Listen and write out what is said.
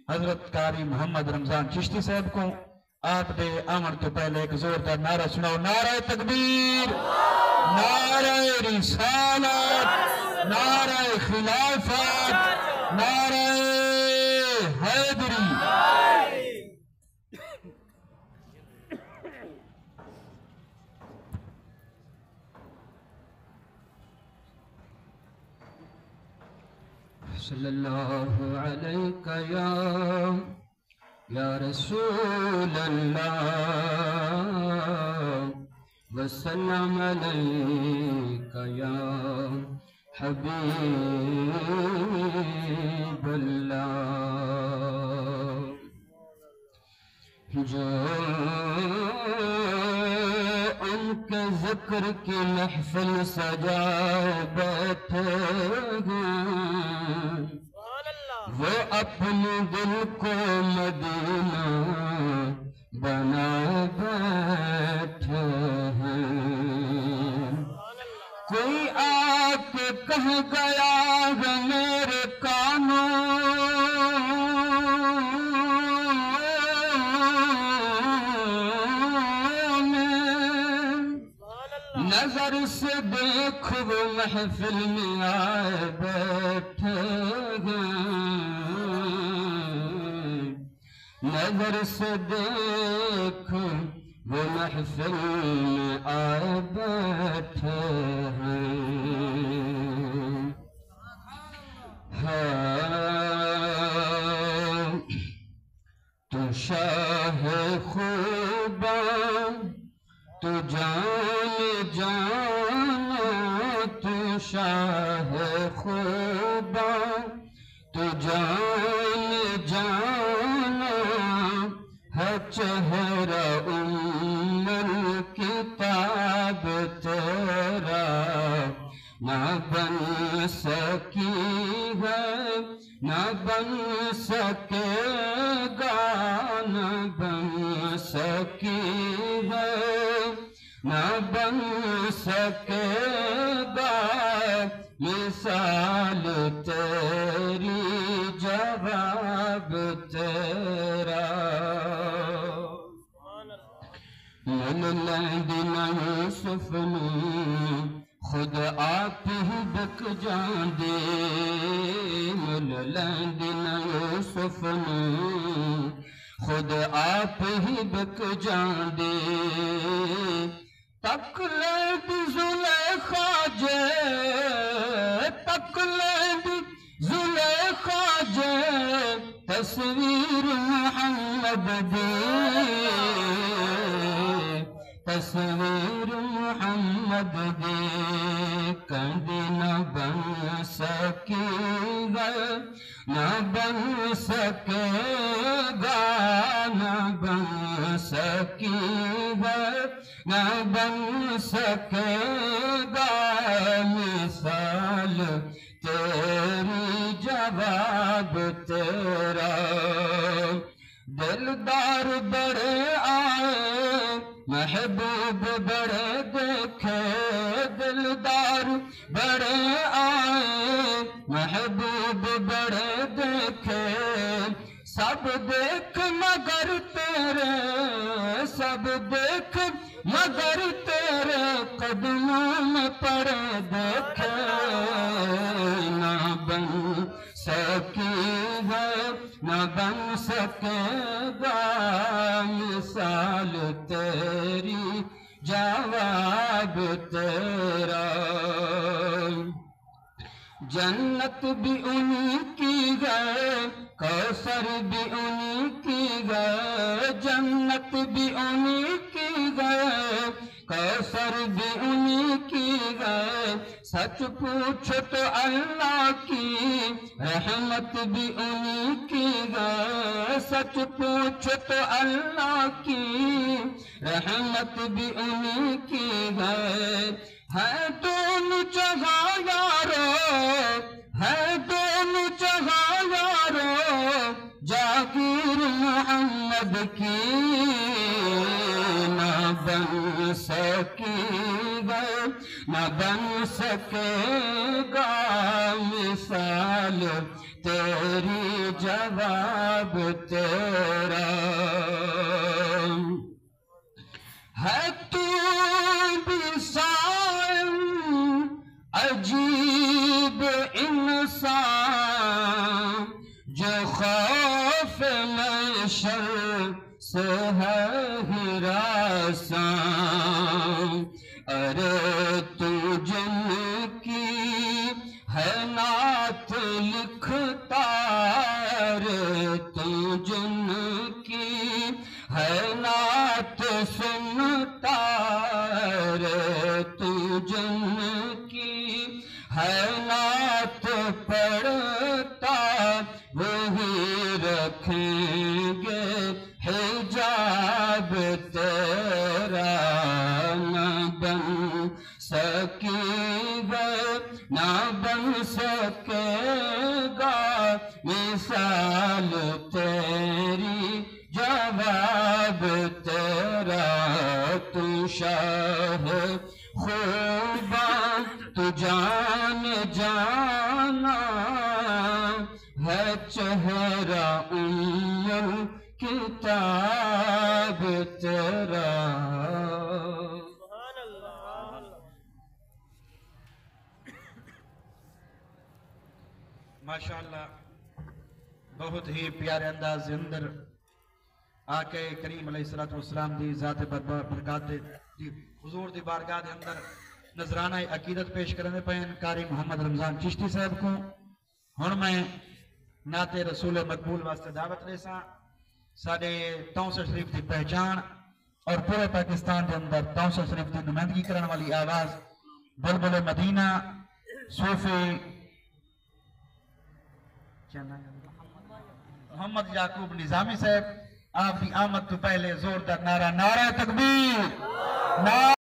हजरत कारी मोहम्मद रमजान चिश्ती साहब को आप दे आमन तो पहले एक जोरदार नारा सुनाओ। नारा तकबीर, नारा रिसालत, नारा खिलाफत, नारा हैदरी। सल्लल्लाहु अलैका या रसूल अल्लाह वसल्लम अलैका या हबीब अल्लाह। जो उनके जिक्र की महफिल सजाए बैठे हैं, वो अपने दिल को मदीना बनाए बैठे हैं। कोई आके कह गया है मेरे कानों नजर से देख वो महफिल में आए बैठे हैं। नजर से देख वो महफिल में आए बैठे हैं। हाँ तू शाह खूबा तू जान जाना, तू शाह खूबा तू जान जाना है चेहरा उम्मल किताब तेरा ना बन सकी है, ना बन सकेगा, ना बन सकी है, ना बन सकेगा मिसाल तेरी जवाब तेरा। मिल लेंदिना यूसुफ नू खुद आप ही बिक जांदे, मिल लेंदिना यूसुफ नू खुद आप ही बिक जांदे। तक लेंद जुलेखा जे, तक लेंद जुलेखा जे तस्वीर मोहम्मद दी, तस्वीर मोहम्मद दी कदी न बन सकेगा, न बन सकेगा, न बन सकेगा, न बन सकेगा मिसाल तेरी जवाब तेरा। दिलदार बड़े आए महबूब बड़े देखे, दिलदार बड़े आए महबूब बड़े देखे। सब देख मगर तेरे, सब देख मगर तेरे कदमों में पड़े देखे। ना बन सकी है, न बन सकेगा मिसाल तेरी जवाब तेरा। जन्नत भी उन्हीं की है, कौसर भी उन्हीं की है, जन्नत भी उन्हीं की है, कौसर भी उन्हीं की है। सच पूछो तो अल्लाह की रहमत भी उन्हीं की है, सच पूछो तो अल्लाह की रहमत भी उन्हीं की है दोनों जहां यारो, है दोनों जहां यारो जागीर मोहम्मद की। ना बन सकेगा, न बन सकेगा मिसाल तेरी जवाब तेरा है। तू भी साइम अजीब इंसान जो खौफ नशर से है हिरासान। अरे तू जिनकी है नात लिखता, रे तू जिनकी है नात सुनता, रे तू जिनकी है नात पढ़ता, वही रखेंगे हिजाब तेरा। न बन सकेगा न बन सकेगा मिसाल तेरी जवाब तेरा। तू शाह खूबा तू जान जाना है, चेहरा किताब तेरा। माशाअल्लाह, बहुत ही प्यारे अंदाज के अंदर आके करीम अलैहिस्सलाम दी ज़ात बरकत दी हुजूर दी बारगाह दे अंदर नजराना अकीदत पेश करने पे कारी मोहम्मद रमजान चिश्ती साहब को हुण मैं नाते रसूल मकबूल वास्ते दावत देसा। साडे तौसर शरीफ की पहचान और पूरे पाकिस्तान के अंदर तौसर शरीफ की नुमाइंदगी करने वाली आवाज बुलबुल मदीना सूफी मोहम्मद याकूब निजामी साहब, आपकी आमद तो पहले जोरदार नारा, नारा तकबीर, नारा